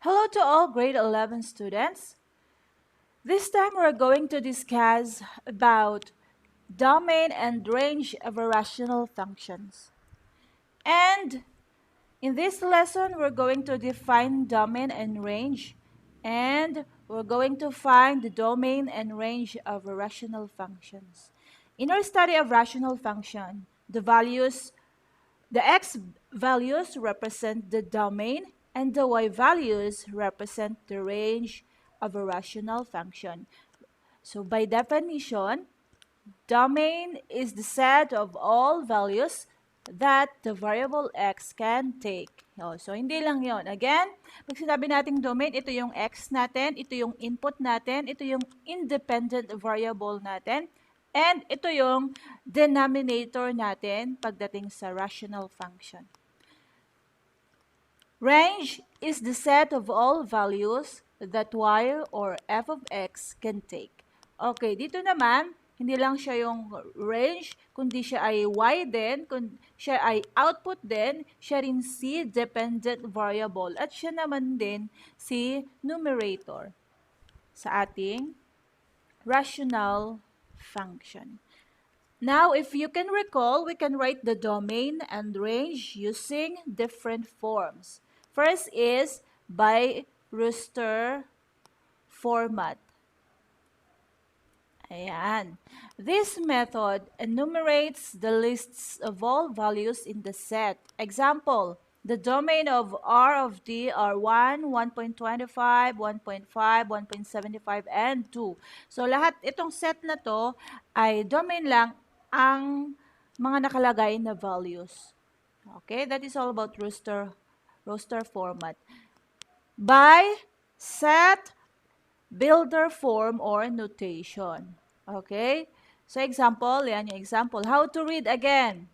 Hello to all grade 11 students. This time we're going to discuss about domain and range of rational functions. And in this lesson, we're going to define domain and range, and we're going to find the domain and range of rational functions. In our study of rational function, the x values represent the domain and the y values represent the range of a rational function. So by definition, domain is the set of all values that the variable x can take. So hindi lang yon. Again, pag sinabi nating domain, ito yung x natin, ito yung input natin, ito yung independent variable natin, and ito yung denominator natin pagdating sa rational function. Range is the set of all values that y or f of x can take. Okay, dito naman, hindi lang siya yung range, kundi siya ay y din, kundi siya ay output din, siya rin si dependent variable, at siya naman din si numerator sa ating rational function. Now, if you can recall, we can write the domain and range using different forms. First is by roster format. Ayan. This method enumerates the lists of all values in the set. Example, the domain of R of D are 1, 1.25, 1.5, 1.75, and 2. So, lahat itong set na to ay domain lang ang mga nakalagay na values. Okay, that is all about roster format. By set builder form or notation. Okay? So example, yan yung example. How to read again.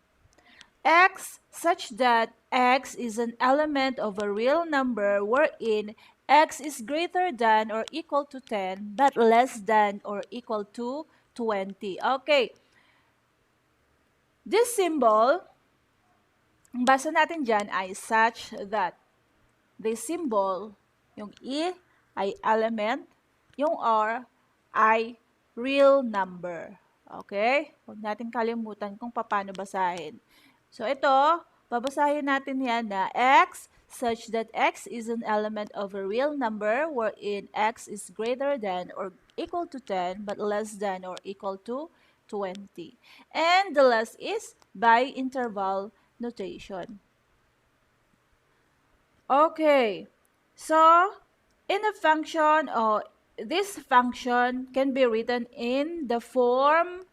X such that x is an element of a real number wherein x is greater than or equal to 10 but less than or equal to 20. Okay. This symbol, ang basa natin dyan ay such that. This symbol, yung E ay element, yung R ay real number. Okay? Huwag natin kalimutan kung paano basahin. So, ito, babasahin natin yan na x such that x is an element of a real number wherein x is greater than or equal to 10 but less than or equal to 20. And the last is by interval notation. Okay. So, in a function, this function can be written in the form,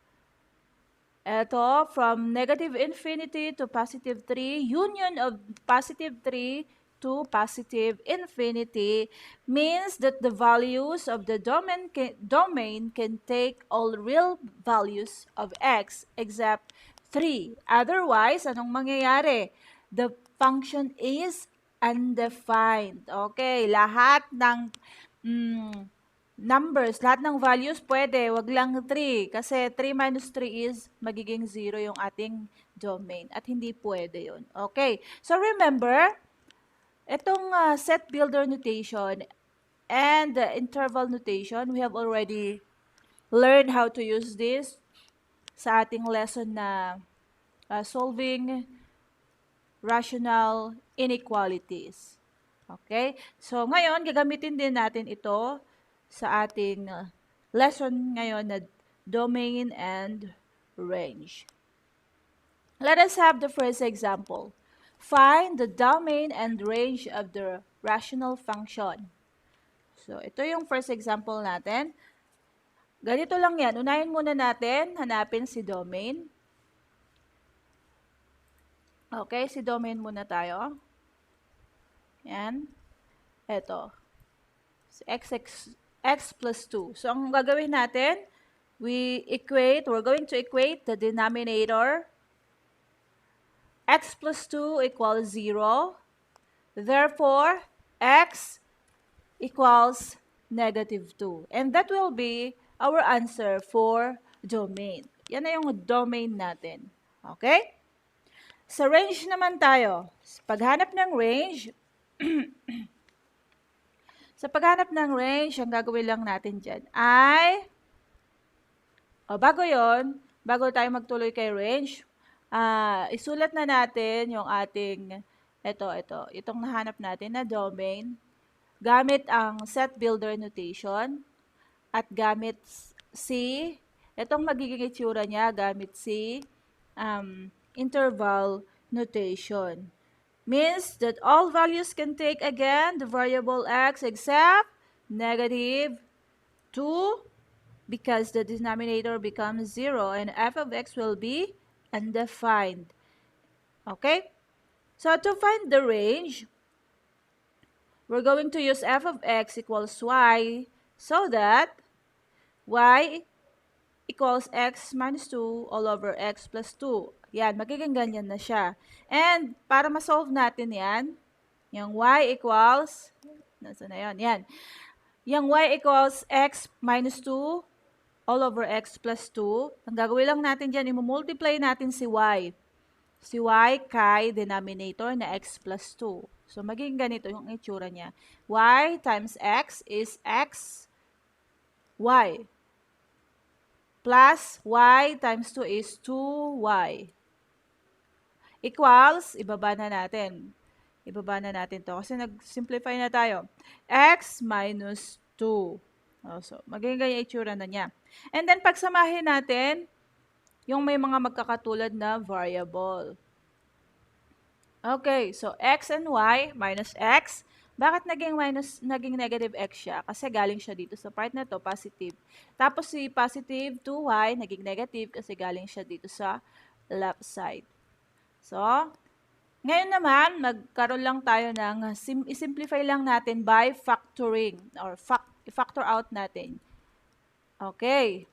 from negative infinity to positive 3, union of positive 3 to positive infinity means that the values of the domain can take all real values of x except 3. Otherwise, anong mangyayari? The function is undefined. Okay, lahat ng numbers, lahat ng values pwede, wag lang 3. Kasi 3 minus 3 is magiging 0 yung ating domain. At hindi pwede yun. Okay, so remember, itong set builder notation and interval notation, we have already learned how to use this sa ating lesson na solving rational inequalities. Okay? So, ngayon, gagamitin din natin ito sa ating lesson ngayon na domain and range. Let us have the first example. Find the domain and range of the rational function. So, ito yung first example natin. Ganito lang yan. Unahin muna natin, hanapin si domain. Okay, si domain muna tayo. Yan. Ito. X plus 2. So, ang gagawin natin, we're going to equate the denominator. X plus 2 equals 0. Therefore, x equals negative 2. And that will be our answer for domain. Yan na yung domain natin. Okay? Sa range naman tayo. Paghanap ng range, Sa paghanap ng range, ang gagawin lang natin dyan ay, bago tayo magtuloy kay range, isulat na natin yung ating, itong nahanap natin na domain, gamit ang set builder notation, at gamit si, itong magiging itsura niya, gamit si interval notation. Means that all values can take again the variable x except negative 2 because the denominator becomes 0 and f of x will be undefined. Okay? So to find the range, we're going to use f of x equals y so that y equals x minus 2 all over x plus 2. Yan, magiging ganyan na siya. And para ma-solve natin yan, yung y equals, nasa na yun? Yan. Yung y equals x minus 2 all over x plus 2. Ang gagawin lang natin dyan, i-multiply natin si y. Si y kay denominator na x plus 2. So, magiging ganito yung itsura niya. Y times x is x, y. Plus y times 2 is 2y. Equals, ibaba na natin. Ibaba na natin to kasi nag-simplify na tayo. X minus 2. So, magiging ganyan itsura na niya. And then, pagsamahin natin yung may mga magkakatulad na variable. Okay, so x and y minus x. Bakit naging negative x siya? Kasi galing siya dito sa part na to, positive. Tapos si positive 2y, naging negative kasi galing siya dito sa left side. So, ngayon naman, magkaroon lang tayo ng, i-simplify lang natin by factoring, or factor out natin. Okay.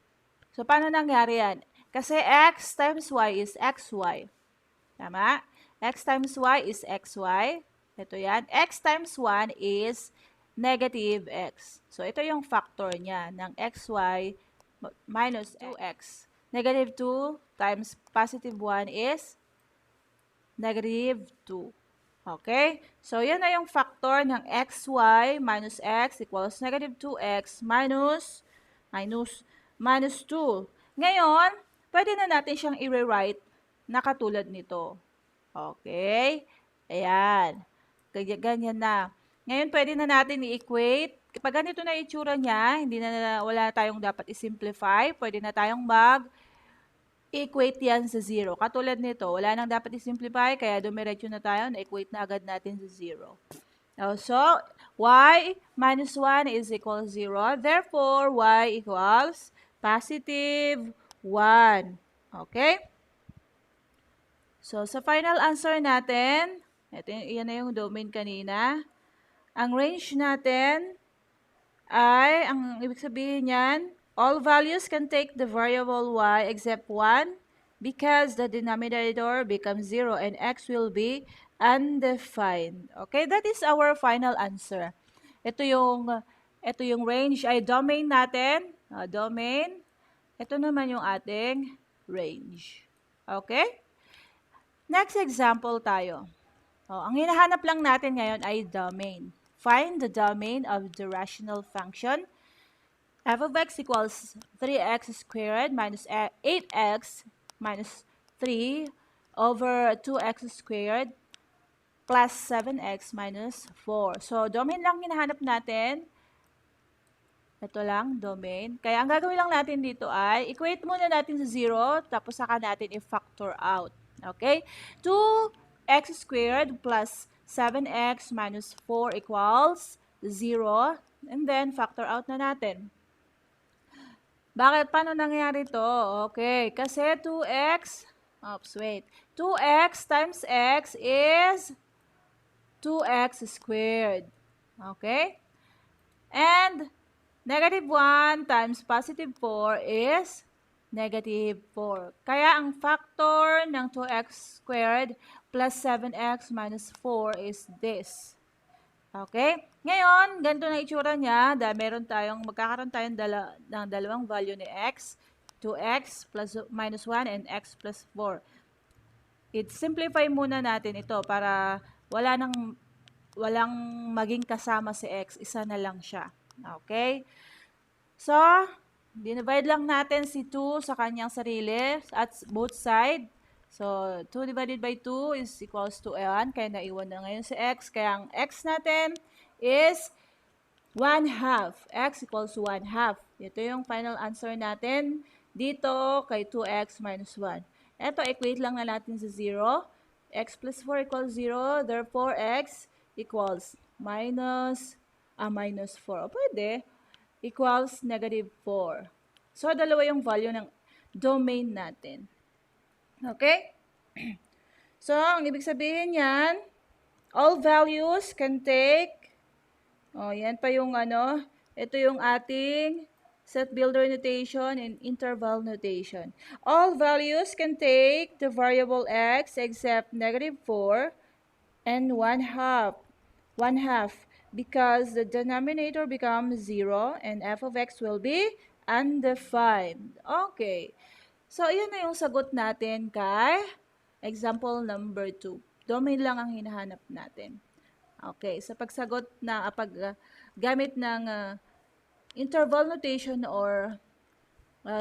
So, paano nangyari yan? Kasi x times y is xy. Tama? X times y is xy. Ito yan. X times 1 is negative x. So, ito yung factor niya ng xy minus 2x. Negative 2 times positive 1 is negative 2. Okay? So, yan na yung factor ng xy minus x equals negative 2x minus 2. Ngayon, pwede na natin siyang i-rewrite na katulad nito. Okay? Ayan. Ganyan na. Ngayon, pwede na natin i-equate. Kapag ganito na itsura niya, wala tayong dapat i-simplify. Pwede na tayong mag-equate yan sa 0. Katulad nito, wala nang dapat i-simplify, kaya dumiretso na tayo, na-equate na agad natin sa 0. So, y minus 1 is equal 0. Therefore, y equals positive 1. Okay? So, sa final answer natin, yan na yung domain kanina. Ang range natin ay, ang ibig sabihin niyan, all values can take the variable y except 1 because the denominator becomes 0 and x will be undefined. Okay, that is our final answer. Ito yung range ay domain natin. Domain. Ito naman yung ating range. Okay? Next example tayo. Ang hinahanap lang natin ngayon ay domain. Find the domain of the rational function f of x equals 3x squared minus 8x minus 3 over 2x squared plus 7x minus 4. So, domain lang hinahanap natin. Ito lang, domain. Kaya ang gagawin lang natin dito ay, equate muna natin sa 0, tapos saka natin i-factor out. Okay? 2x squared plus 7x minus 4 equals 0. And then, factor out na natin. Bakit? Paano nangyari to? Okay. Kasi 2x, 2x times x is 2x squared. Okay? And, negative 1 times positive 4 is negative 4. Kaya ang factor ng 2x squared plus 7x minus 4 is this. Okay? Ngayon, ganito na itsura niya. Magkakaroon tayong ng dalawang value ni x. 2x plus minus 1 and x plus 4. I-simplify muna natin ito para wala nang walang maging kasama si x, isa na lang siya. Okay? So, dinivide lang natin si 2 sa kanyang sarili at both side. So, 2 divided by 2 is equals to 1. Kaya naiwan na ngayon si x. Kaya ang x natin is 1/2. X equals 1/2. Ito yung final answer natin dito kay 2x minus 1. Ito, equate lang na natin sa 0. X plus 4 equals 0. Therefore, x equals minus 4. O pwede, equals -4. So, dalawa yung value ng domain natin. Okay? So, ang ibig sabihin yan, all values can take, yan pa yung ito yung ating set builder notation and interval notation. All values can take the variable x except -4 and 1/2. 1/2 because the denominator becomes 0 and f of x will be undefined. Okay. So, iyan na yung sagot natin kay example number 2. Domain lang ang hinahanap natin. Okay. Sa pagsagot na gamit ng interval notation or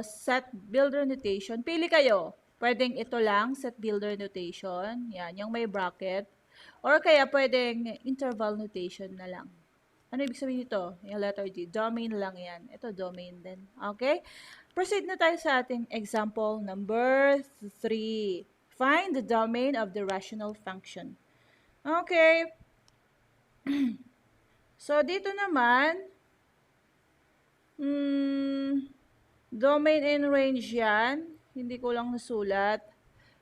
set builder notation, pili kayo. Pwedeng ito lang, set builder notation. Yan, yung may bracket. Or kaya pwedeng interval notation na lang. Ano ibig sabihin nito? Yung letter G. Domain lang yan. Ito domain din. Okay? Proceed na tayo sa ating example number 3. Find the domain of the rational function. Okay. So, dito naman, domain and range yan. Hindi ko lang nasulat.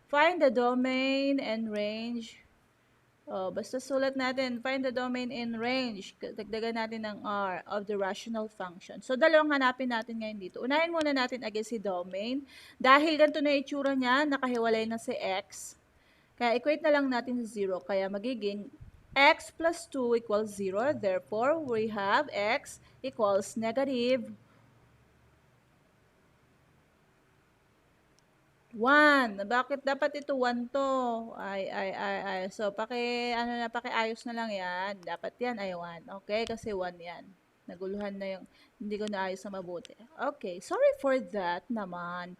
Find the domain and range. Basta sulat natin, find the domain and range. Dagdagan natin ng R of the rational function. So, dalawang hanapin natin ngayon dito. Unahin muna natin agad si domain. Dahil ganito na itsura niya, nakahiwalay na si x. Kaya equate na lang natin sa 0. Kaya magiging x plus 2 equals 0. Therefore, we have x equals -1. Bakit dapat ito 1 to? Ay. So, pakiayos na lang yan. Dapat yan ay 1. Okay? Kasi 1 yan. Naguluhan na yung, hindi ko naayos na mabuti. Okay. Sorry for that naman.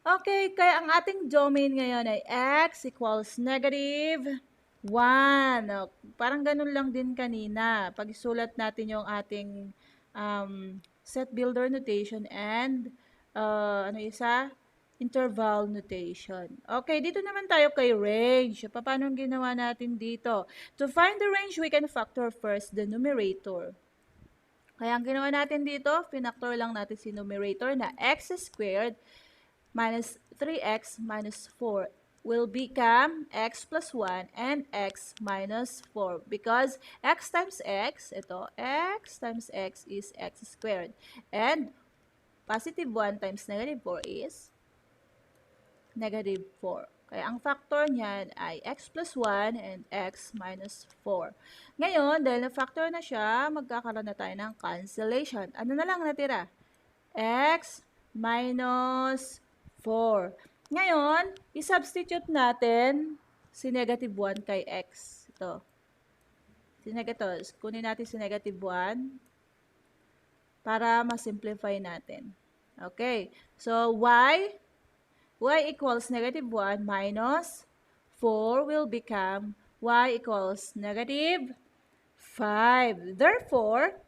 Okay. Kaya ang ating domain ngayon ay x equals -1. Parang ganun lang din kanina. Pag isulat natin yung ating set builder notation and interval notation. Okay, dito naman tayo kay range. Paano ginawa natin dito? To find the range, we can factor first the numerator. Kaya ang ginawa natin dito, pinactor lang natin si numerator na x squared minus 3x minus 4 will become x plus 1 and x minus 4 because x times x, ito, x times x is x squared. And positive 1 times -4 is -4. Kaya ang factor niyan ay x plus 1 and x minus 4. Ngayon, dahil na-factor na siya, magkakaroon na tayo ng cancellation. Ano na lang natira? X minus 4. Ngayon, i-substitute natin si -1 kay x. Ito. Kunin natin si -1 para ma-simplify natin. Okay. So, y equals -1 minus 4 will become y equals -5. Therefore,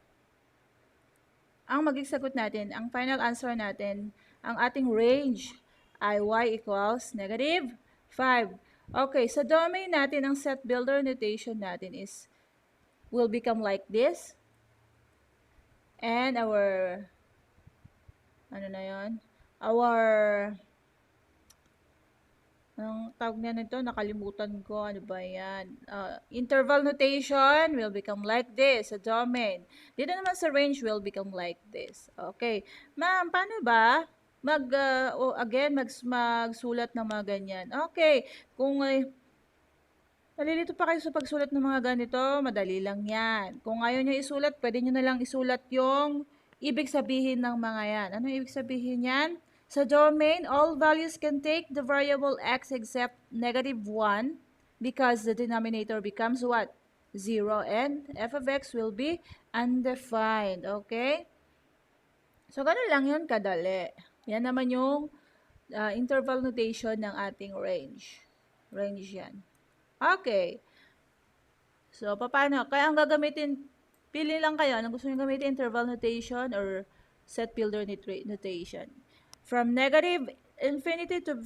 ang magiging sagot natin, ang final answer natin, ang ating range ay y equals -5. Okay, sa domain natin, ang set builder notation natin will become like this. And our anong tawag na nito? Nakalimutan ko. Ano ba yan? Interval notation will become like this sa domain. Dito naman sa range will become like this. Okay. Ma'am, paano ba? Magsulat ng mga ganyan. Okay. Kung nalilito pa kayo sa pagsulat ng mga ganito, madali lang yan. Kung ayaw nyo isulat, pwede nyo na lang isulat yung ibig sabihin ng mga yan. Ano ibig sabihin yan? Sa domain, all values can take the variable x except -1 because the denominator becomes what? 0, and f of x will be undefined. Okay? So, ganun lang yun kadali. Yan naman yung interval notation ng ating range. Range yan. Okay. So, paano? Kaya ang gagamitin, pili lang kayo. Anong gusto nyo gamitin? Interval notation or set builder notation. From negative infinity to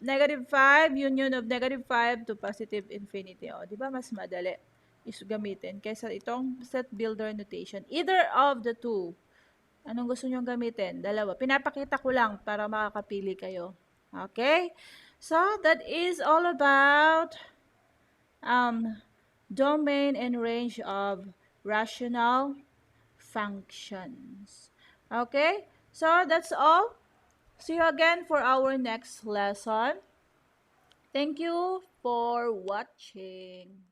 negative 5, union of negative 5 to positive infinity. O, di ba mas madali is gamitin kaysa itong set builder notation. Either of the two. Anong gusto nyo gamitin? Dalawa. Pinapakita ko lang para makakapili kayo. Okay? So, that is all about domain and range of rational functions. Okay? So, that's all. See you again for our next lesson. Thank you for watching.